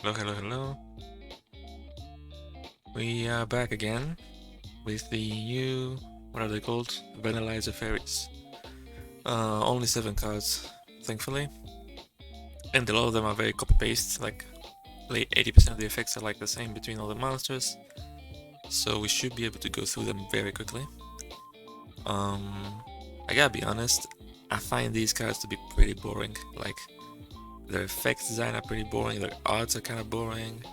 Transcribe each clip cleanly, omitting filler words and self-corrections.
Hello. We are back again with the new, what are they called? Vernalizer Fairies. Only 7 cards, thankfully. And a lot of them are very copy-paste, like 80% of the effects are like the same between all the monsters. So we should be able to go through them very quickly. I gotta be honest, I find these cards to be pretty boring. Like, their effects design are pretty boring, their arts are kind of boring.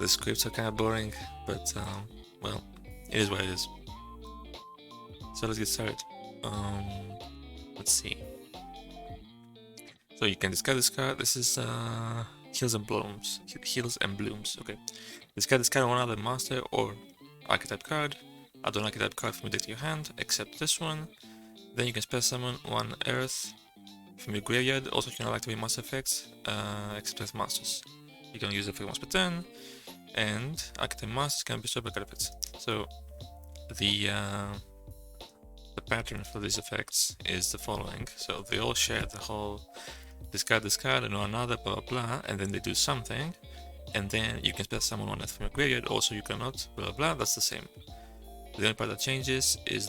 The scripts are kind of boring, but well, it is what it is. So let's get started. Let's see. So you can discard this card. This is Heals and Blooms. Heals and Blooms. Okay. Discard this card on one other monster or archetype card. Add one archetype card from your deck to your hand, except this one. Then you can spell summon one Earth from your graveyard. Also, you can activate monster effects, except Earth monsters. You can use it for once per turn, and archetype monsters can be destroyed by card effects. So the pattern for these effects is the following. So they all share the whole discard, and another, blah blah blah, and then they do something, and then you can spell summon one Earth from your graveyard. Also, you cannot, blah blah blah. That's the same. The only part that changes is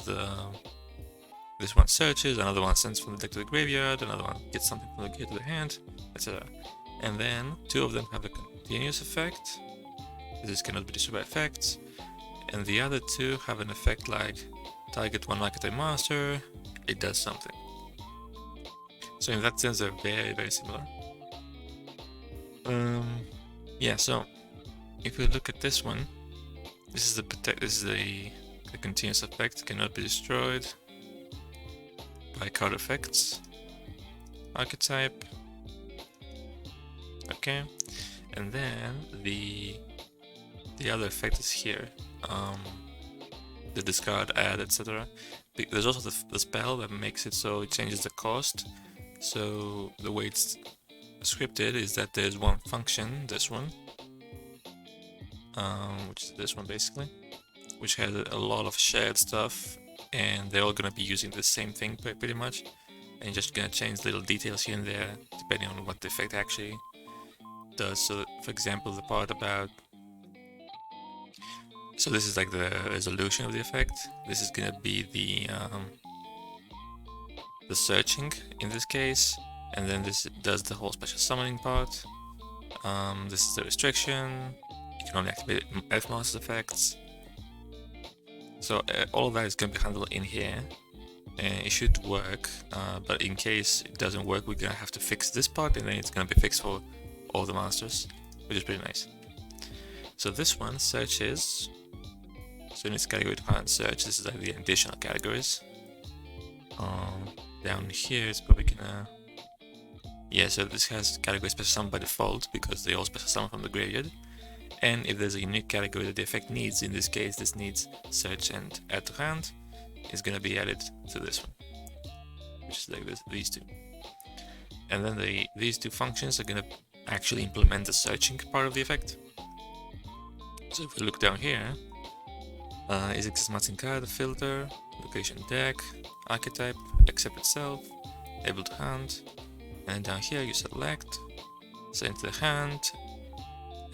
this one searches, another one sends from the deck to the graveyard, another one gets something from the graveyard to the hand, etc. And then two of them have a continuous effect. This cannot be destroyed by effects, and the other two have an effect like target one archetype monster, it does something. So in that sense, they're very, very similar. Yeah. So if we look at this one, this is the continuous effect, cannot be destroyed by card effects. Archetype. Okay, and then the other effect is here. The discard, add, etc. There's also the spell that makes it so it changes the cost. So the way it's scripted is that there's one function, this one, which is this one basically, which has a lot of shared stuff, and they're all gonna be using the same thing pretty much, and you're just gonna change little details here and there depending on what the effect actually does. So, for example, the part about so this is like the resolution of the effect. This is gonna be the searching in this case, and then this does the whole special summoning part. This is the restriction. You can only activate F monster effects. So all of that is gonna be handled in here. It should work, but in case it doesn't work, we're gonna have to fix this part, and then it's gonna be fixed for all the monsters, which is pretty nice. So this one searches. So in its category to find search, this is like the additional categories. Down here it's probably gonna... Yeah, so this has category special summon by default because they all special summon from the graveyard. And if there's a unique category that the effect needs, in this case this needs search and add to hand, is gonna be added to this one, which is like these two. And then these two functions are gonna actually implement the searching part of the effect. So if we look down here, is access matching card, filter, location deck, archetype, accept itself, able to hand, and down here you select, send to the hand,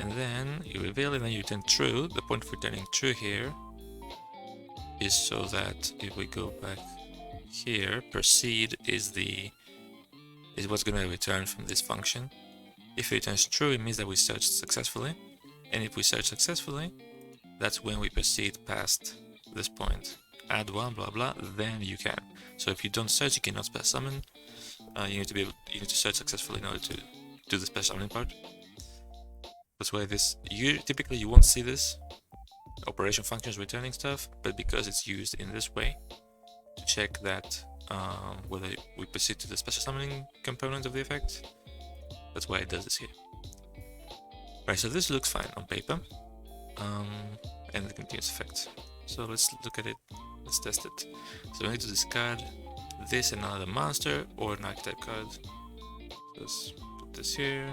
and then you reveal, and then you return true. The point of returning true here is so that if we go back here, proceed is what's going to return from this function. If it returns true, it means that we searched successfully, and if we search successfully, that's when we proceed past this point. Add one, blah blah, then you can. So if you don't search, you cannot special summon. You need to search successfully in order to do the special summoning part. That's why typically you won't see this operation functions returning stuff, but because it's used in this way to check that whether we proceed to the special summoning component of the effect, that's why it does this here. Right, so this looks fine on paper. And the continuous effect. So let's look at it, let's test it. So we need to discard this and another monster or an archetype card. Let's put this here.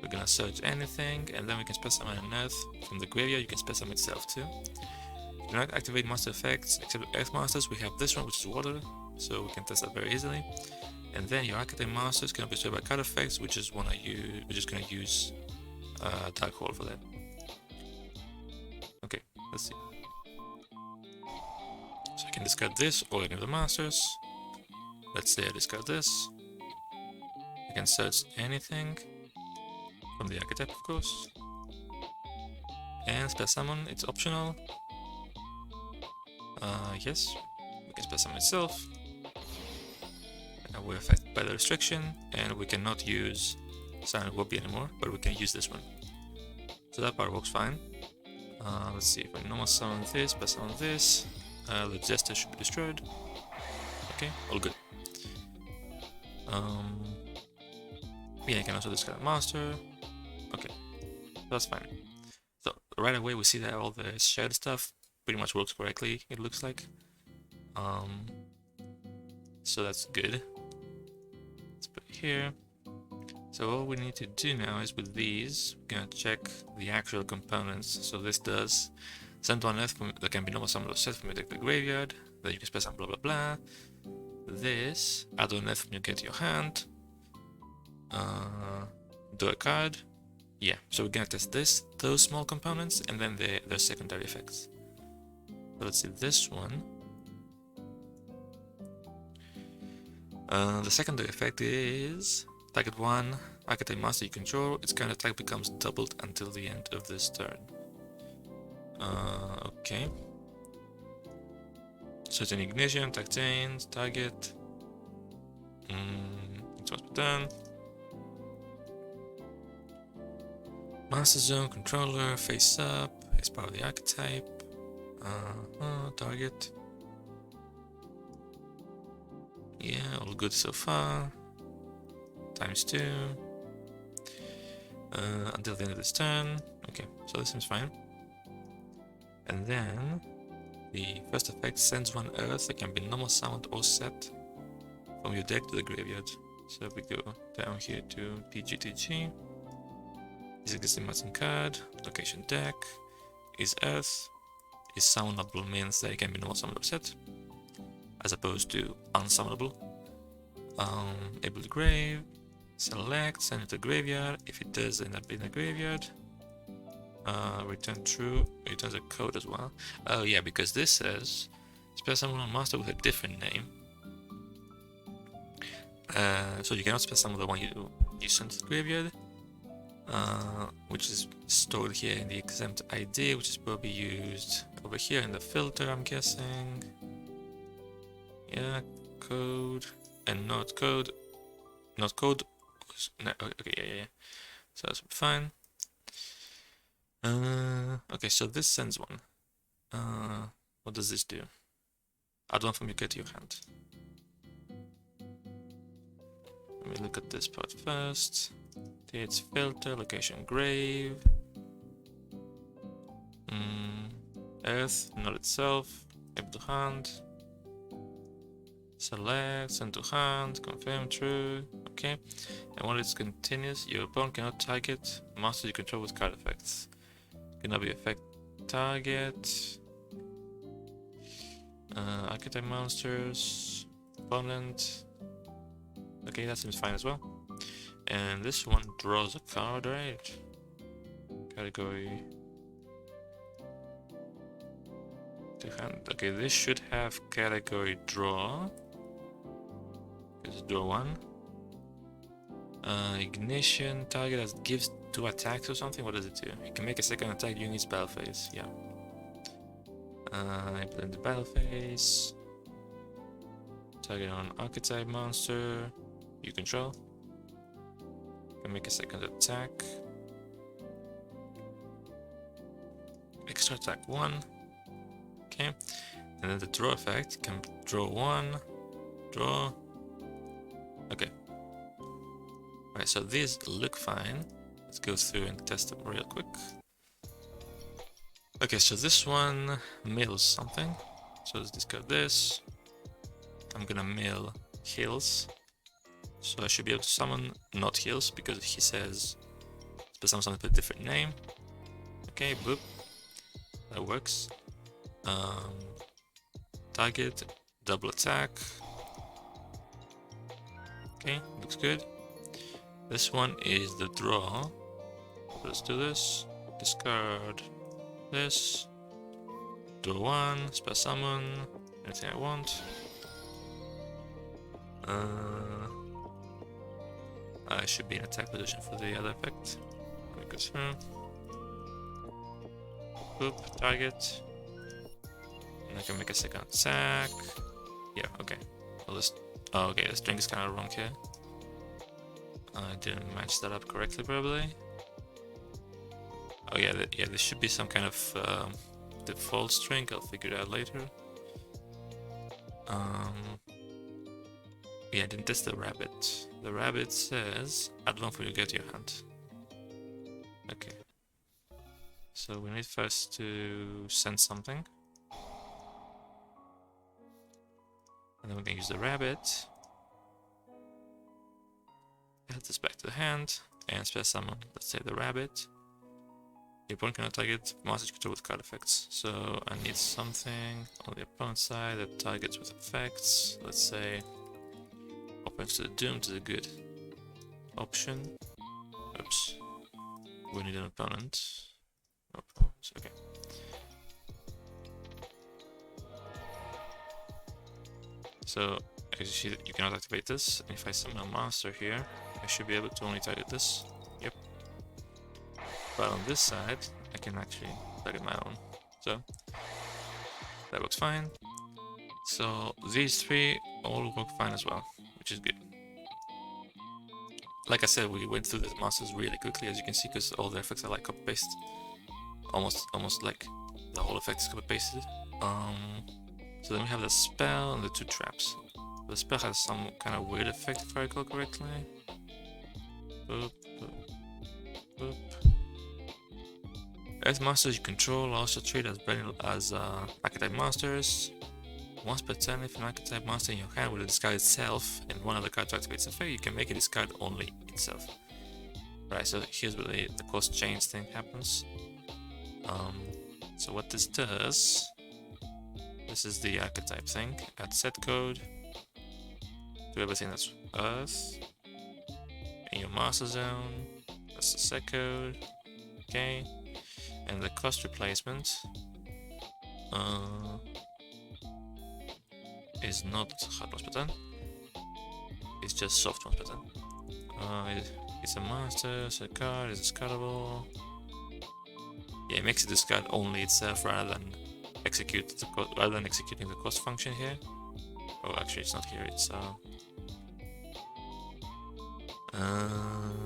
We're gonna search anything, and then we can special summon an Earth from the graveyard. You can special summon itself too. Do not activate monster effects except Earth monsters. We have this one, which is water, so we can test that very easily. And then your archetype master is gonna be destroyed by card effects, which is gonna use Dark Hole for that. Okay, let's see. So I can discard this or any of the masters. Let's say I discard this. I can search anything from the archetype, of course. And spell summon, it's optional. Yes, we can spell summon itself. We're affected by the restriction, and we cannot use Silent Wobby anymore, but we can use this one. So that part works fine. Let's see, if I normal summon this, spell summon this, the Jester should be destroyed. Okay, all good. Yeah, I can also discard a master. Okay, that's fine. So right away we see that all the shared stuff pretty much works correctly, it looks like. So that's good. Let's put it here. So all we need to do now is with these, we're gonna check the actual components. So this does send one earth that can be normal summoned or set from your deck to the graveyard. Then you can spell some blah blah blah. This, add one earth when you get to your hand. Do a card. Yeah, so we're gonna test those small components, and then their secondary effects. So let's see this one. The secondary effect is target one archetype master you control, its current attack becomes doubled until the end of this turn. Okay. So it's an ignition, attack chains, target. It's once per turn. Master Zone, Controller, Face Up, is part of the archetype. Target. Yeah, all good so far. ×2. Until the end of this turn. Okay, so this seems fine. And then the first effect sends one earth that can be normal summoned or set from your deck to the graveyard. So we go down here to PGTG. Is existing matching card, location deck, is earth, is summonable means that it can be normal summoned or set, as opposed to unsummonable. Able to grave, select, send it to the graveyard. If it does end up in the graveyard, return true, returns a code as well. Oh yeah, because this says spell summon a master with a different name. So you cannot spell summon the one you sent to the graveyard. Which is stored here in the exempt ID, which is probably used over here in the filter, I'm guessing. Yeah, code and not code. Not code. No, okay, yeah. So that's fine. Okay, so this sends one. What does this do? Add one from your get to your hand. Let me look at this part first. It's filter, location grave, earth, not itself, able to hand, select, send to hand, confirm true, okay. And when it's continuous, your opponent cannot target monsters you control with card effects. Cannot be effect target, archetype monsters, opponent, okay, that seems fine as well. And this one draws a card, right? Category to hand. Okay, this should have category draw. It's draw one. Ignition target that gives 2 attacks or something. What does it do? You can make a second attack during its battle phase. Yeah. Implement the battle phase. Target on archetype monster you control. Can make a second attack. Extra attack 1. Okay. And then the draw effect can draw 1. Draw. Okay. Alright, so these look fine. Let's go through and test them real quick. Okay, so this one mills something. So let's discard this. I'm gonna mill heals. So I should be able to summon not heals because he says to summon something with a different name. Okay, boop. That works. Target, double attack. Okay, looks good. This one is the draw. Let's do this. Discard this. Draw one. Spell summon. Anything I want. I should be in attack position for the other effect. Let me go through. Boop, target. And I can make a second attack. Yeah, okay. Well, oh, okay, the string is kind of wrong here. I didn't match that up correctly, probably. Oh yeah, there should be some kind of default string. I'll figure it out later. Yeah, I didn't test the rabbit. The rabbit says, add one for you get your hand. Okay. So we need first to send something. And then we can use the rabbit. Add this back to the hand and spell summon, let's say the rabbit. The opponent cannot target monsters control with card effects. So I need something on the opponent's side that targets with effects. Let's say opens to the doom to the good option. Oops. We need an opponent. No opponents, okay. So as you see, you cannot activate this. And if I summon a monster here, I should be able to only target this. Yep. But on this side, I can actually target my own. So that works fine. So these three all work fine as well, which is good. Like I said, we went through the monsters really quickly, as you can see, because all the effects are like copy-paste. Almost like the whole effect is copy-pasted. So then we have the spell and the two traps. The spell has some kind of weird effect, if I recall correctly. Boop, boop, boop. Earth monsters you control also treat as archetype monsters. Once per turn, if an archetype monster in your hand will discard itself and one other card to activate its effect, you can make it discard only itself. Right, so here's where the cost change thing happens. So what this does, this is the archetype thing. Add set code to everything that's Earth. In your master zone, that's the set code. Okay. And the cost replacement is not hard ones per turn. It's just soft ones per turn. It's a monster, so a card is discardable. Yeah, it makes it discard only itself rather than executing the cost function here. Oh, actually, it's not here. It's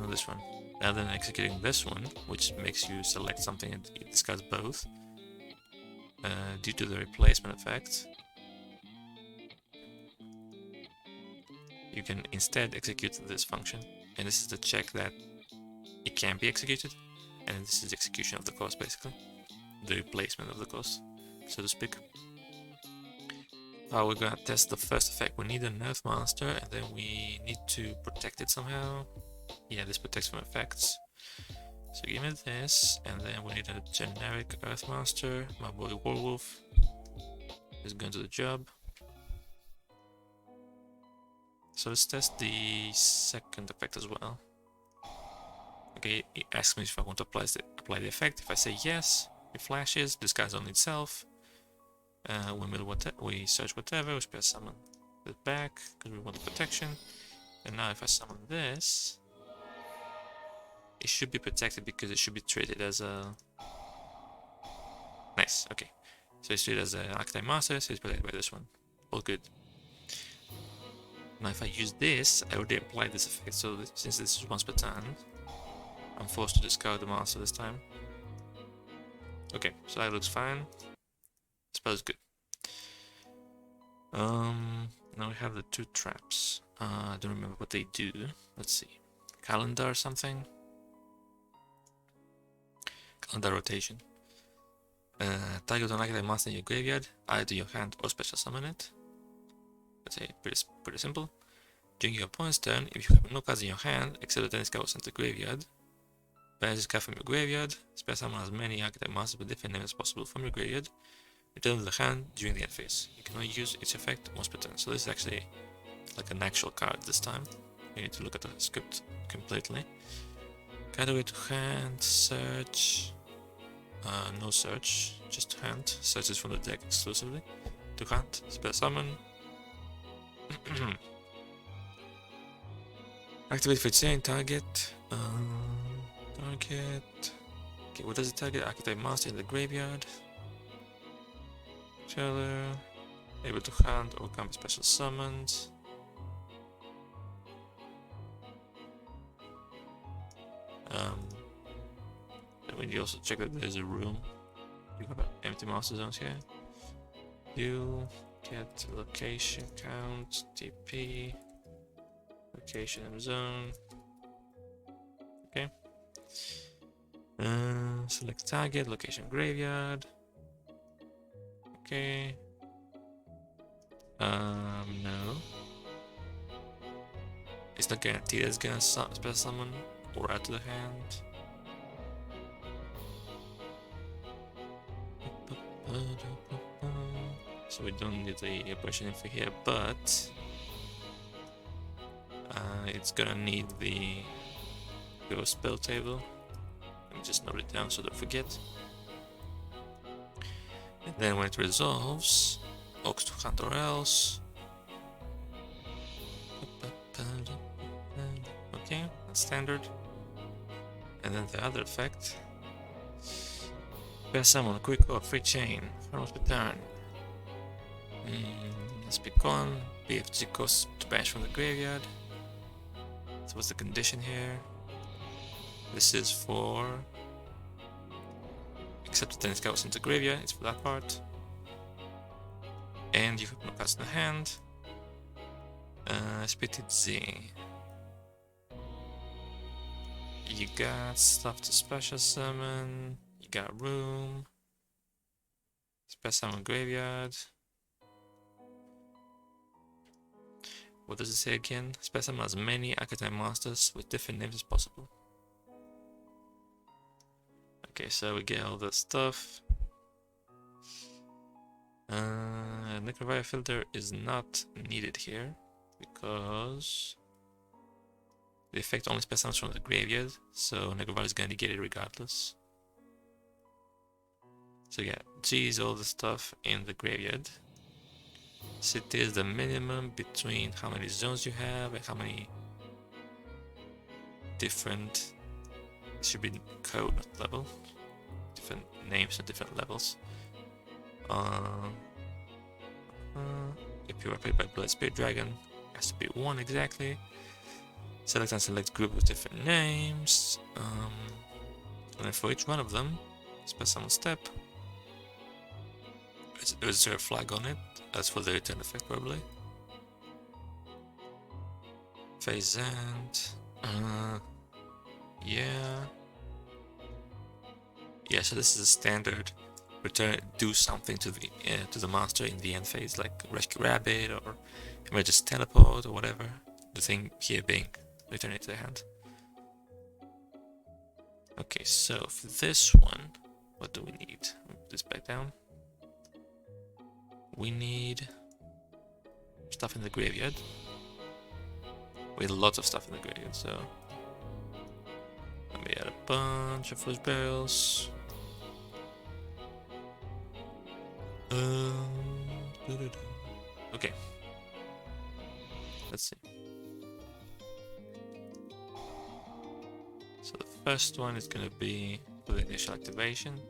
this one. Rather than executing this one, which makes you select something and it discards both, due to the replacement effect, you can instead execute this function. And this is the check that it can be executed, and this is the execution of the cost, basically. The replacement of the cost, so to speak. We're gonna test the first effect. We need an earth monster, and then we need to protect it somehow. Yeah, this protects from effects. So give me this, and then we need a generic earth monster. My boy Werewolf is going to the job. So let's test the second effect as well. Okay, it asks me if I want to apply the effect. If I say yes, it flashes, discards on itself. We search whatever, we spell summon it back because we want the protection. And now if I summon this, it should be protected because it should be treated as a... Nice, okay. So it's treated as an archetype master, so it's protected by this one. All good. Now if I use this, I already applied this effect, so since this is once per turn, I'm forced to discard the monster this time. Okay, so that looks fine. Spell is good. Now we have the two traps. I don't remember what they do. Let's see. Calendar or something? Calendar rotation. Target an archetype monster in your graveyard, add it to your hand or special summon it. Let's say pretty simple. During your opponent's turn, if you have no cards in your hand, except the tennis card was sent to the graveyard, banish this card from your graveyard, spell summon as many archetype monsters with different names as possible from your graveyard, return to the hand during the end phase. You can only use its effect once per turn. So this is actually like an actual card this time. we need to look at the script completely. Category to hand, search. No search, just hand. Search is from the deck exclusively. To hand, spell summon. Activate for chain target. Target. Okay, what does it target? Archetype master in the graveyard. Sheller. Able to hand or come special summons. Then we need to also check that there's a room. You have empty master zones here. You get location count, TP, location and zone. Okay. Select target, location graveyard. Okay. No. It's not guaranteed it's gonna spell summon or add to the hand. So we don't need the operation info here, but it's gonna need the ghost spell table. Let me just note it down so don't forget. And then when it resolves, Ox to hunt or else. Okay, that's standard. And then the other effect. Pass summon, quick or free chain, almost per turn. Let's pick one. BFG costs to banish from the graveyard. So what's the condition here? This is for except the tennis goes into the graveyard, it's for that part. And you have no cards in the hand. Spitted Z. You got stuff to special summon. You got room. Special summon graveyard. What does it say again? Special summon as many archetype masters with different names as possible. Okay, so we get all that stuff. Necrovire filter is not needed here because the effect only special summons from the graveyard, so Necrovire is gonna negate it regardless. So yeah, G is all the stuff in the graveyard. City is the minimum between how many zones you have and how many different, it should be code, not level, different names and different levels. If you are played by Blood Spirit Dragon, it has to be one exactly. Select and select group with different names. And then for each one of them, special summon step. There's a flag on it. That's for the return effect, probably. Phase end. Yeah. Yeah, so this is a standard return, do something to the master in the end phase, like rescue rabbit or just teleport or whatever. The thing here being return it to the hand. Okay, so for this one, what do we need? Put this back down. We need stuff in the graveyard. We have lots of stuff in the graveyard, so let me add a bunch of flush barrels. Okay. Let's see. So the first one is going to be for the initial activation.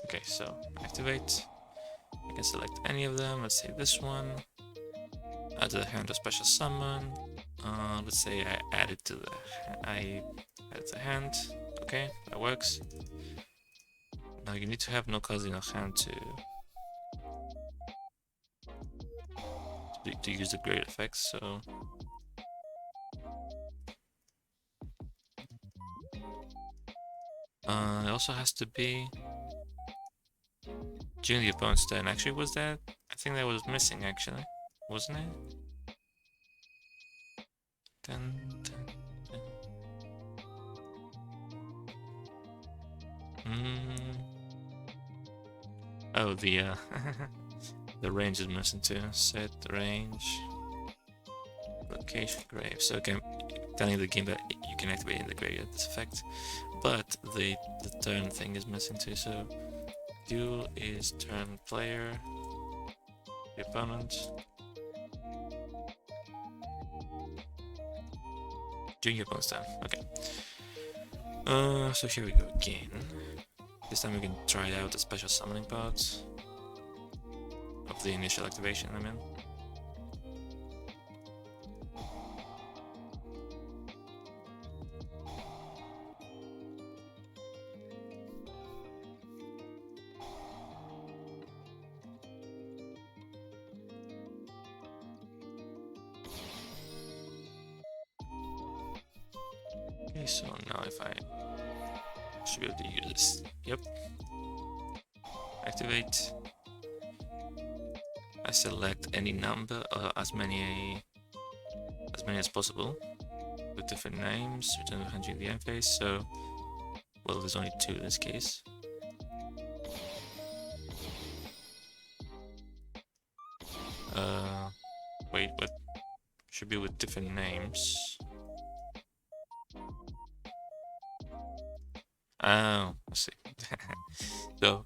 Okay, so activate. I can select any of them. Let's say this one. Add to the hand a special summon. Let's say I add it to the hand. Okay, that works. Now you need to have no cards in your hand to use the great effects. So it also has to be during the opponent's turn. Actually, was that? I think that was missing. Actually, wasn't it? Dun, dun, dun. Oh, the the range is missing too. Set range, location, grave. So okay, telling the game that you can activate in the graveyard this effect, but the turn thing is missing too. So duel is turn player, the opponent. During your opponent's turn. Okay. So here we go again. This time we can try out the special summoning part of the initial activation, I mean. Okay, so now if I should be able to use this. Yep. Activate. I select any number, as many as possible, with different names. Return 100 in the end phase. So, well, there's only 2 in this case. Wait, what? Should be with different names. Oh, I see. So,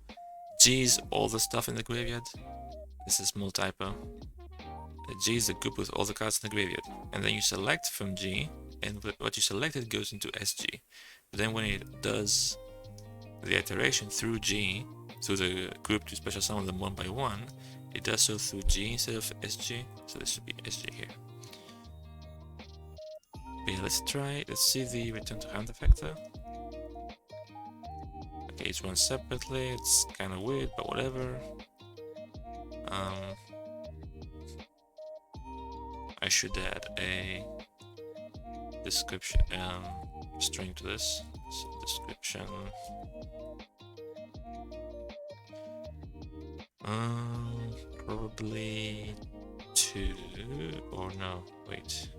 G is all the stuff in the graveyard. This is small typo. G is the group with all the cards in the graveyard. And then you select from G, and what you selected goes into SG. But then when it does the iteration through G, through the group to special summon them one by one, it does so through G instead of SG. So this should be SG here. Okay, let's see the return to hand effect though. Okay, each one separately, it's kind of weird, but whatever. I should add a description, string to this. So description. Probably 2, or no, wait.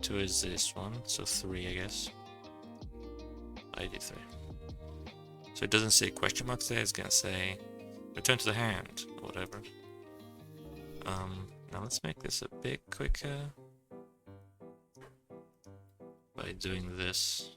2 is this one, so 3, I guess. I did 3. So it doesn't say question marks there, it's gonna say return to the hand, or whatever. Now let's make this a bit quicker by doing this.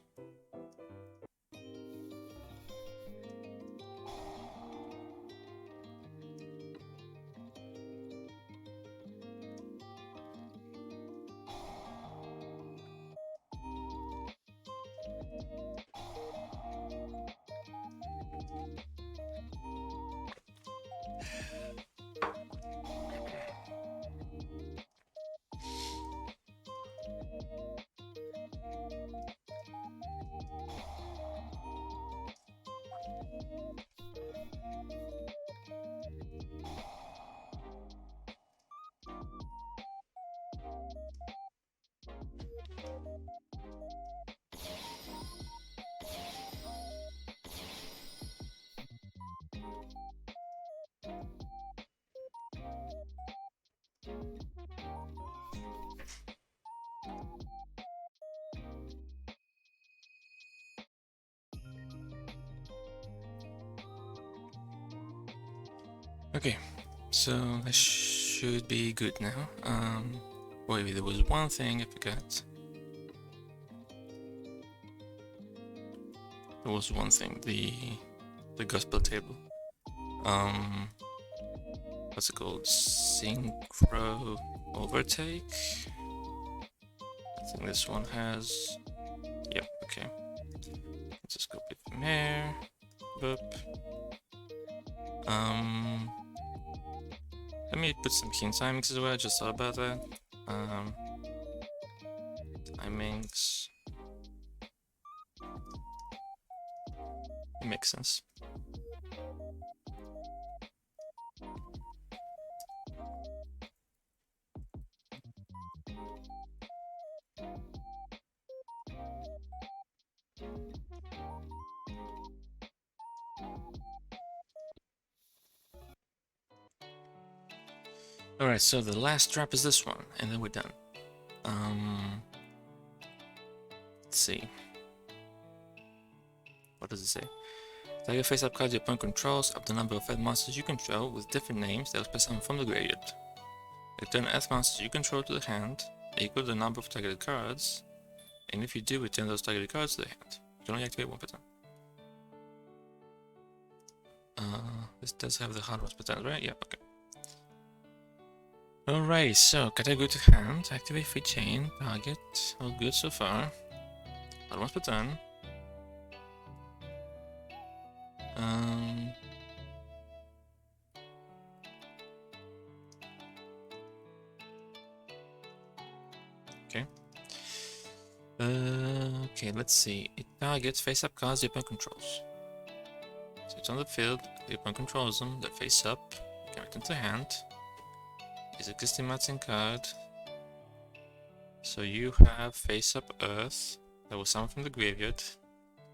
Okay, so this should be good now. Wait, there was one thing I forgot. There was one thing, the gospel table. What's it called? Synchro overtake? I think this one has... Yep, okay. Let's just copy it from here. Boop. Let me put some key timings as well, I just thought about that. Timings. It makes sense. Alright, so the last drop is this one, and then we're done. Let's see. what does it say? Target face-up cards your opponent controls up the number of earth monsters you control with different names that will specify from the graveyard. Return earth monsters you control to the hand, equal the number of targeted cards, and if you do, return those targeted cards to the hand. You can only activate one per turn. This does have the hard ones per turn, right? Yeah, okay. Alright, so category to hand, activate free chain, target, all good so far. Hard ones per turn. Okay. Okay, let's see. It targets face-up cards the opponent controls. So it's on the field, the opponent controls them, they're face-up, you can return to hand. Is existing matching card. So you have face-up Earth that was summoned from the graveyard,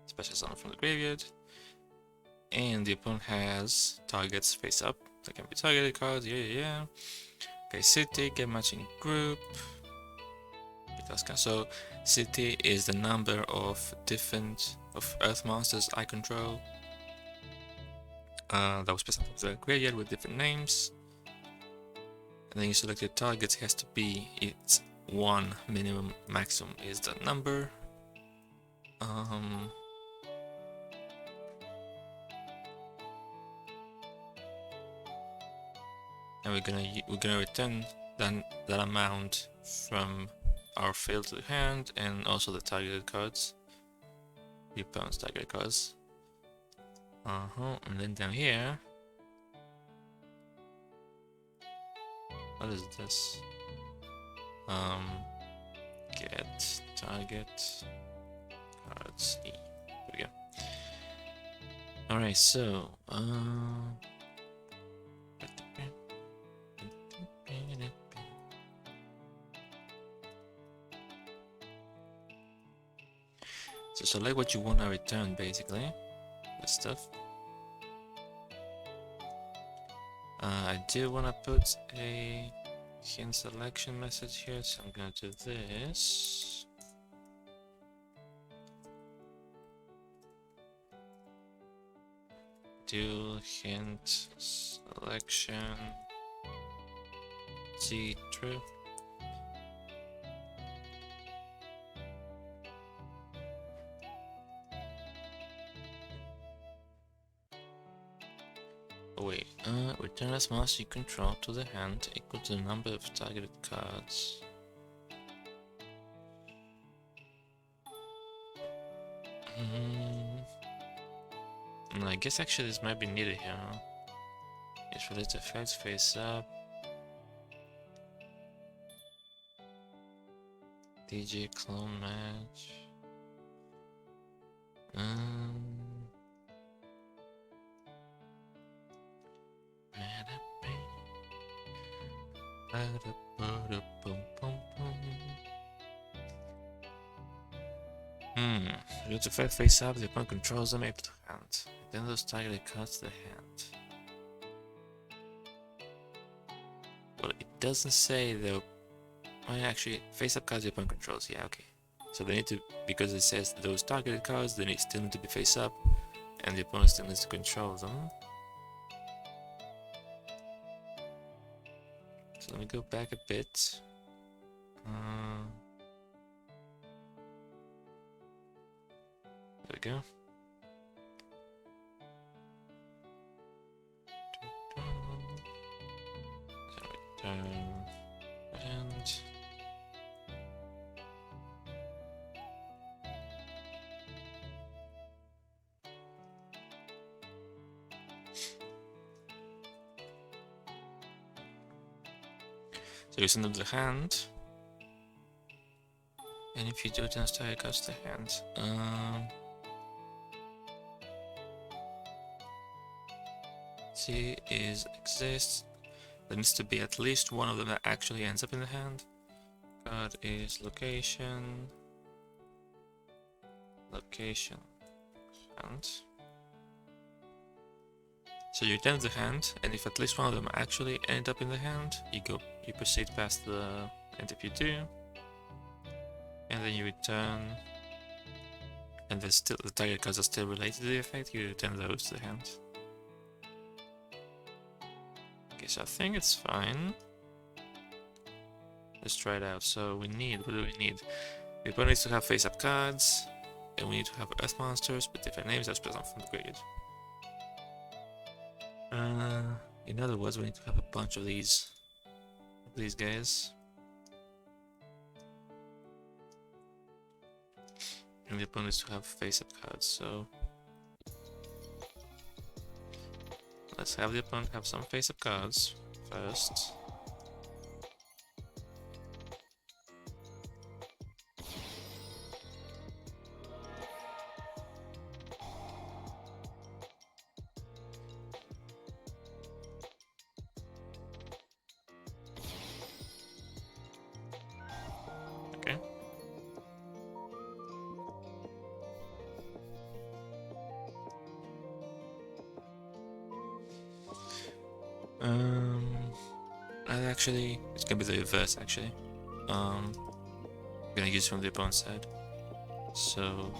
special summon from the graveyard, and the opponent has targets face-up. That can be targeted cards, yeah. Okay, city, get matching group. So city is the number of different Earth monsters I control. That was specified from the graveyard with different names. And then you select your targets, it has to be its one minimum maximum is that number. And we're gonna return that amount from our field to the hand, and also the targeted cards, the opponent's targeted cards. And then down here, what is this? Get target cards E. There we go. Alright, so so select what you want to return, basically. This stuff. I do want to put a hint selection message here, so I'm gonna do this. Do hint selection C true. Oh wait, return as monster you control to the hand equal to the number of targeted cards. I guess actually this might be needed here. It's related effects face up. DJ clone match. You have to fight face up, the opponent controls them able to hand. Then those targeted cards to the hand. Well, it doesn't say though. Oh, yeah, actually, face up cards the opponent controls. Yeah, okay. So they need to, because it says those targeted cards, they still need to be face up, and the opponent still needs to control them. So let me go back a bit. There we go. And so you send them to the hand, and if you do it, then start it goes to the hand. C exists. There needs to be at least one of them that actually ends up in the hand. Card is location, hand. So you return the hand, and if at least one of them actually end up in the hand, you proceed past the end if you do, and then you return and the target cards are still related to the effect, you return those to the hand. Okay, so I think it's fine. Let's try it out. So what do we need? The opponent needs to have face-up cards, and we need to have Earth monsters with different names as present from the graded. In other words, we need to have a bunch of these guys. And the opponent needs to have face-up cards, so let's have the opponent have some face-up cards first. Okay. Actually, it's gonna be the reverse. Actually, I'm gonna use from the opponent's side. So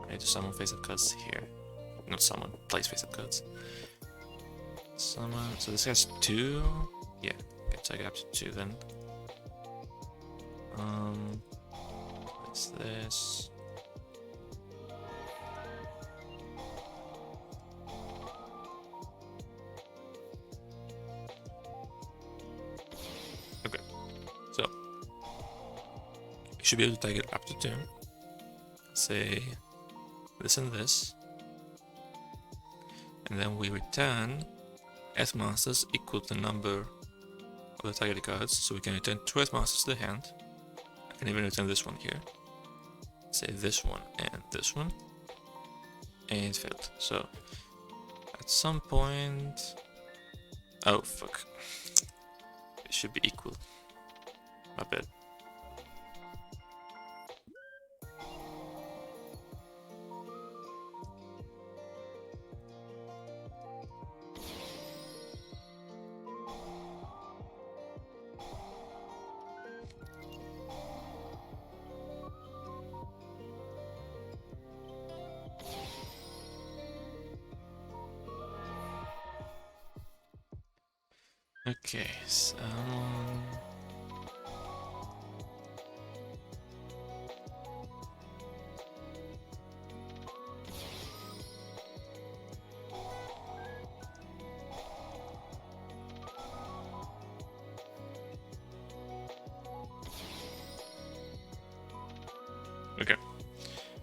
I need to summon face-up cards here. Not summon, place face-up cards. Summon. So this has 2. Yeah, okay, so I get up to 2 then. What's this? Okay, so you should be able to target up to 2. Say this and this, and then we return Earth monsters equal to the number of the targeted cards. So we can return 2 Earth monsters to the hand. I can even return this one here. Say this one and this one. And it failed. So at some point... Oh fuck. It should be equal. My bad. Okay, so... Okay,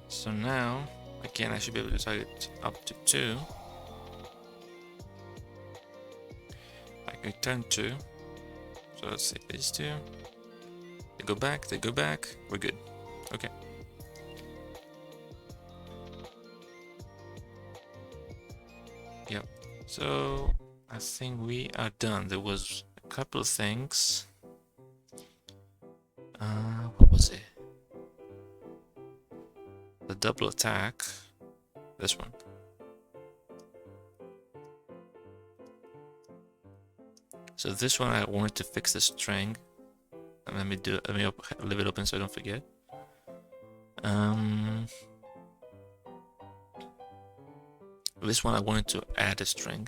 so now, again, I should be able to target up to 2. I can return 2. So let's say these 2. They go back, we're good. Okay. Yep, so I think we are done. There was a couple of things. What was it? The double attack. This one. So this one I wanted to fix the string. And let me leave it open so I don't forget. This one I wanted to add a string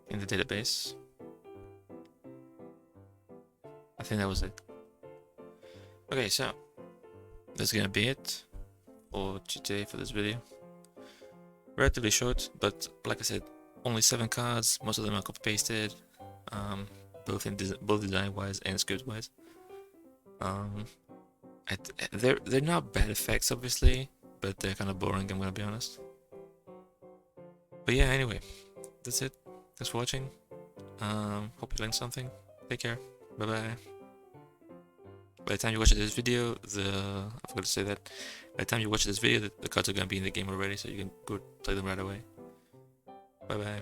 in the database. I think that was it. Okay, so that's gonna be it for today for this video. Relatively short, but like I said, only 7 cards. Most of them are copy pasted, both design wise and script wise. They're not bad effects, obviously, but they're kind of boring. I'm gonna be honest. But yeah, anyway, that's it. Thanks for watching. Hope you learned something. Take care. Bye bye. By the time you watch this video, I forgot to say that. By the time you watch this video, the cards are gonna be in the game already, so you can go play them right away. Bye bye.